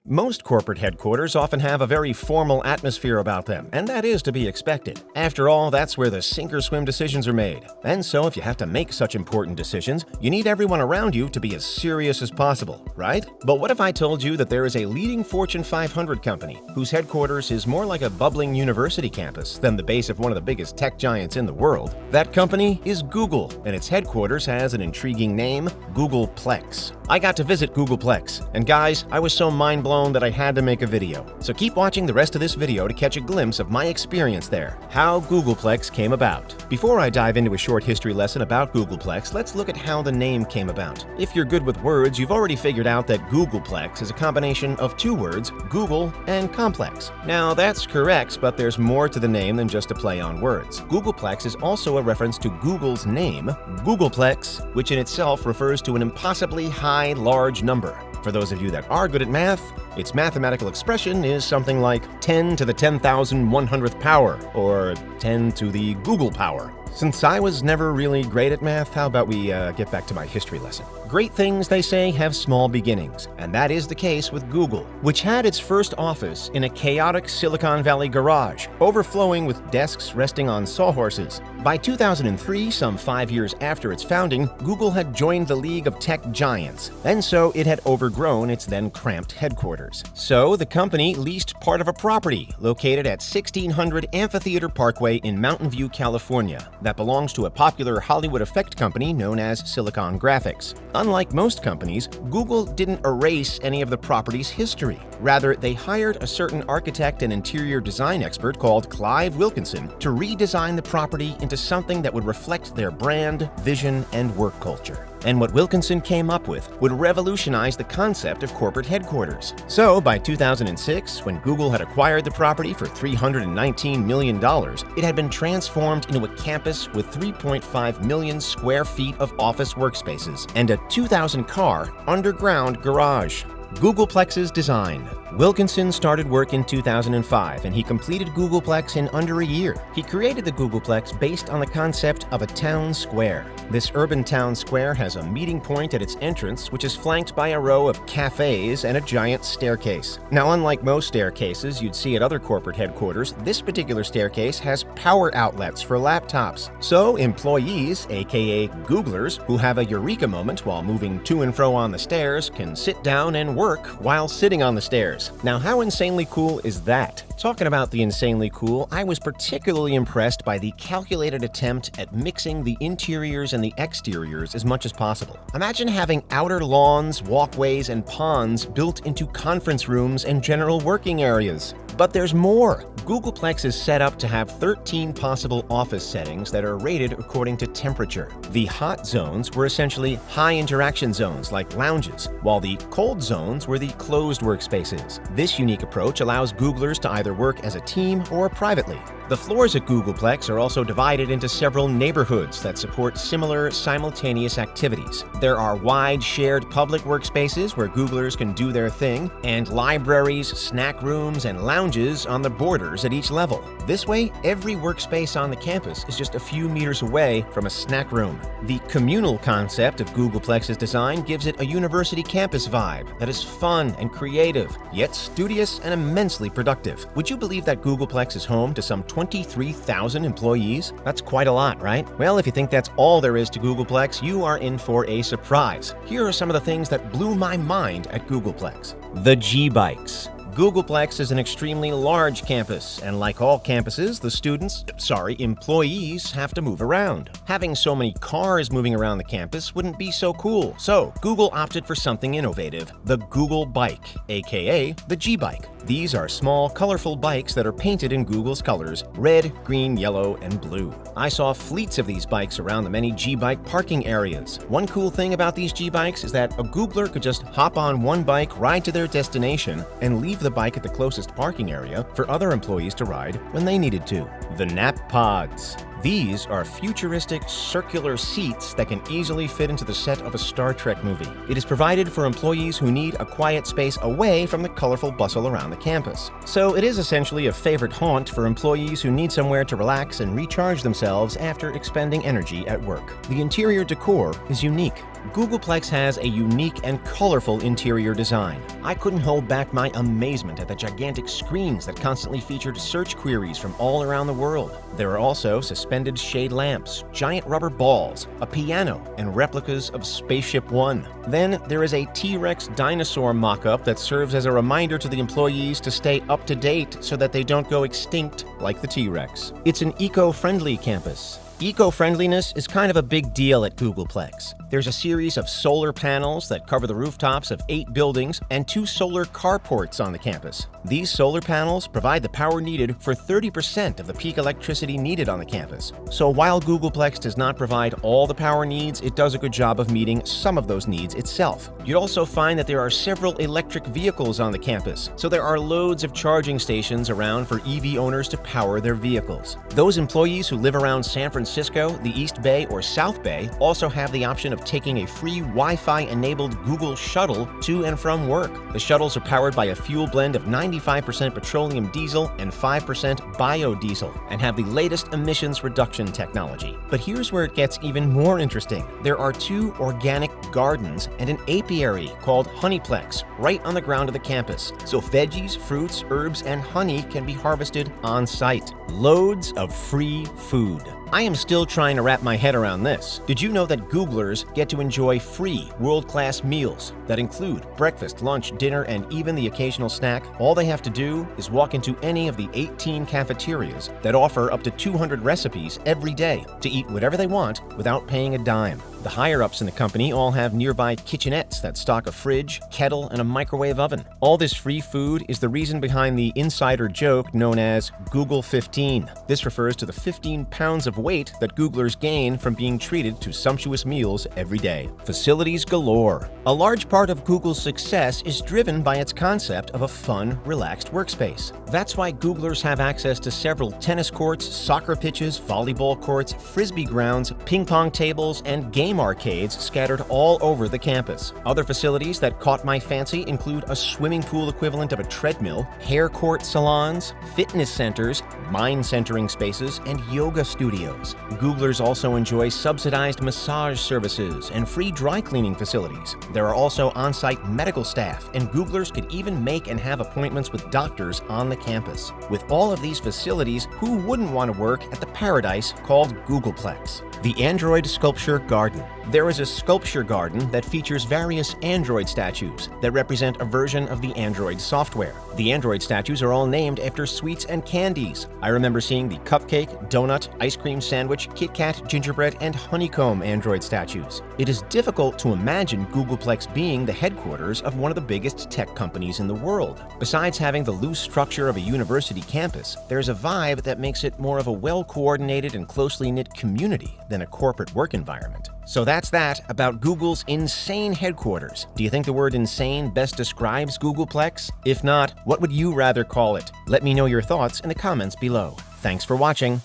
Most corporate headquarters often have a very formal atmosphere about them, and that is to be expected. After all, that's where the sink-or-swim decisions are made. And so if you have to make such important decisions, you need everyone around you to be as serious as possible, right? But what if I told you that there is a leading Fortune 500 company whose headquarters is more like a bubbling university campus than the base of one of the biggest tech giants in the world? That company is Google, and its headquarters has an intriguing name, Googleplex. I got to visit Googleplex, and guys, I was so mind-blown that I had to make a video. So keep watching the rest of this video to catch a glimpse of my experience there, how Googleplex came about. Before I dive into a short history lesson about Googleplex, let's look at how the name came about. If you're good with words, you've already figured out that Googleplex is a combination of two words, Google and complex. Now that's correct, but there's more to the name than just a play on words. Googleplex is also a reference to Google's name, Googleplex, which in itself refers to an impossibly high, large number. For those of you that are good at math, its mathematical expression is something like 10 to the 10,100th power, or 10 to the Google power. Since I was never really great at math, how about we get back to my history lesson? Great things, they say, have small beginnings, and that is the case with Google, which had its first office in a chaotic Silicon Valley garage, overflowing with desks resting on sawhorses. By 2003, some 5 years after its founding, Google had joined the League of Tech Giants, and so it had overgrown its then cramped headquarters. So the company leased part of a property located at 1600 Amphitheater Parkway in Mountain View, California, that belongs to a popular Hollywood effect company known as Silicon Graphics. Unlike most companies, Google didn't erase any of the property's history. Rather, they hired a certain architect and interior design expert called Clive Wilkinson to redesign the property into something that would reflect their brand, vision, and work culture. And what Wilkinson came up with would revolutionize the concept of corporate headquarters. So, by 2006, when Google had acquired the property for $319 million, it had been transformed into a campus with 3.5 million square feet of office workspaces and a 2,000-car underground garage. Googleplex's design. Wilkinson started work in 2005, and he completed Googleplex in under a year. He created the Googleplex based on the concept of a town square. This urban town square has a meeting point at its entrance, which is flanked by a row of cafes and a giant staircase. Now, unlike most staircases you'd see at other corporate headquarters, this particular staircase has power outlets for laptops. So, employees, aka Googlers, who have a eureka moment while moving to and fro on the stairs, can sit down and work while sitting on the stairs. Now, how insanely cool is that? Talking about the insanely cool, I was particularly impressed by the calculated attempt at mixing the interiors and the exteriors as much as possible. Imagine having outer lawns, walkways, and ponds built into conference rooms and general working areas. But there's more. Googleplex is set up to have 13 possible office settings that are rated according to temperature. The hot zones were essentially high interaction zones like lounges, while the cold zones were the closed workspaces. This unique approach allows Googlers to either work as a team or privately. The floors at Googleplex are also divided into several neighborhoods that support similar simultaneous activities. There are wide shared public workspaces where Googlers can do their thing, and libraries, snack rooms, and lounges on the borders at each level. This way, every workspace on the campus is just a few meters away from a snack room. The communal concept of Googleplex's design gives it a university campus vibe that is fun and creative, yet studious and immensely productive. Would you believe that Googleplex is home to some 23,000 employees? That's quite a lot, right? Well, if you think that's all there is to Googleplex, you are in for a surprise. Here are some of the things that blew my mind at Googleplex. The G-Bikes. Googleplex is an extremely large campus, and like all campuses, the employees have to move around. Having so many cars moving around the campus wouldn't be so cool, so Google opted for something innovative, the Google Bike, aka the G-Bike. These are small, colorful bikes that are painted in Google's colors, red, green, yellow, and blue. I saw fleets of these bikes around the many G-Bike parking areas. One cool thing about these G-Bikes is that a Googler could just hop on one bike, ride to their destination, and leave the bike at the closest parking area for other employees to ride when they needed to. The Nap Pods. These are futuristic circular seats that can easily fit into the set of a Star Trek movie. It is provided for employees who need a quiet space away from the colorful bustle around the campus. So it is essentially a favorite haunt for employees who need somewhere to relax and recharge themselves after expending energy at work. The interior decor is unique. Googleplex has a unique and colorful interior design. I couldn't hold back my amazement at the gigantic screens that constantly featured search queries from all around the world. There are also suspended shade lamps, giant rubber balls, a piano, and replicas of Spaceship One. Then there is a T-Rex dinosaur mock-up that serves as a reminder to the employees to stay up to date so that they don't go extinct like the T-Rex. It's an eco-friendly campus. Eco-friendliness is kind of a big deal at Googleplex. There's a series of solar panels that cover the rooftops of 8 buildings and 2 solar carports on the campus. These solar panels provide the power needed for 30% of the peak electricity needed on the campus. So while Googleplex does not provide all the power needs, it does a good job of meeting some of those needs itself. You'd also find that there are several electric vehicles on the campus, so there are loads of charging stations around for EV owners to power their vehicles. Those employees who live around San Francisco, the East Bay, or South Bay also have the option of taking a free Wi-Fi-enabled Google shuttle to and from work. The shuttles are powered by a fuel blend of 95% petroleum diesel and 5% biodiesel and have the latest emissions reduction technology. But here's where it gets even more interesting. There are 2 organic gardens and an apiary called Honeyplex right on the ground of the campus. So veggies, fruits, herbs, and honey can be harvested on site. Loads of free food. I am still trying to wrap my head around this. Did you know that Googlers get to enjoy free world-class meals that include breakfast, lunch, dinner, and even the occasional snack? All they have to do is walk into any of the 18 cafeterias that offer up to 200 recipes every day to eat whatever they want without paying a dime. The higher-ups in the company all have nearby kitchenettes that stock a fridge, kettle, and a microwave oven. All this free food is the reason behind the insider joke known as Google 15. This refers to the 15 pounds of weight that Googlers gain from being treated to sumptuous meals every day. Facilities galore. A large part of Google's success is driven by its concept of a fun, relaxed workspace. That's why Googlers have access to several tennis courts, soccer pitches, volleyball courts, frisbee grounds, ping pong tables, and game arcades scattered all over the campus. Other facilities that caught my fancy include a swimming pool equivalent of a treadmill, hair court salons, fitness centers, mind-centering spaces, and yoga studios. Googlers also enjoy subsidized massage services and free dry cleaning facilities. There are also on-site medical staff, and Googlers could even make and have appointments with doctors on the campus. With all of these facilities, who wouldn't want to work at the paradise called Googleplex? The Android Sculpture Garden. There is a sculpture garden that features various Android statues that represent a version of the Android software. The Android statues are all named after sweets and candies. I remember seeing the cupcake, donut, ice cream sandwich, Kit Kat, gingerbread, and honeycomb Android statues. It is difficult to imagine Googleplex being the headquarters of one of the biggest tech companies in the world. Besides having the loose structure of a university campus, there's a vibe that makes it more of a well-coordinated and closely knit community than a corporate work environment. So that's that about Google's insane headquarters. Do you think the word insane best describes Googleplex? If not, what would you rather call it? Let me know your thoughts in the comments below. Thanks for watching.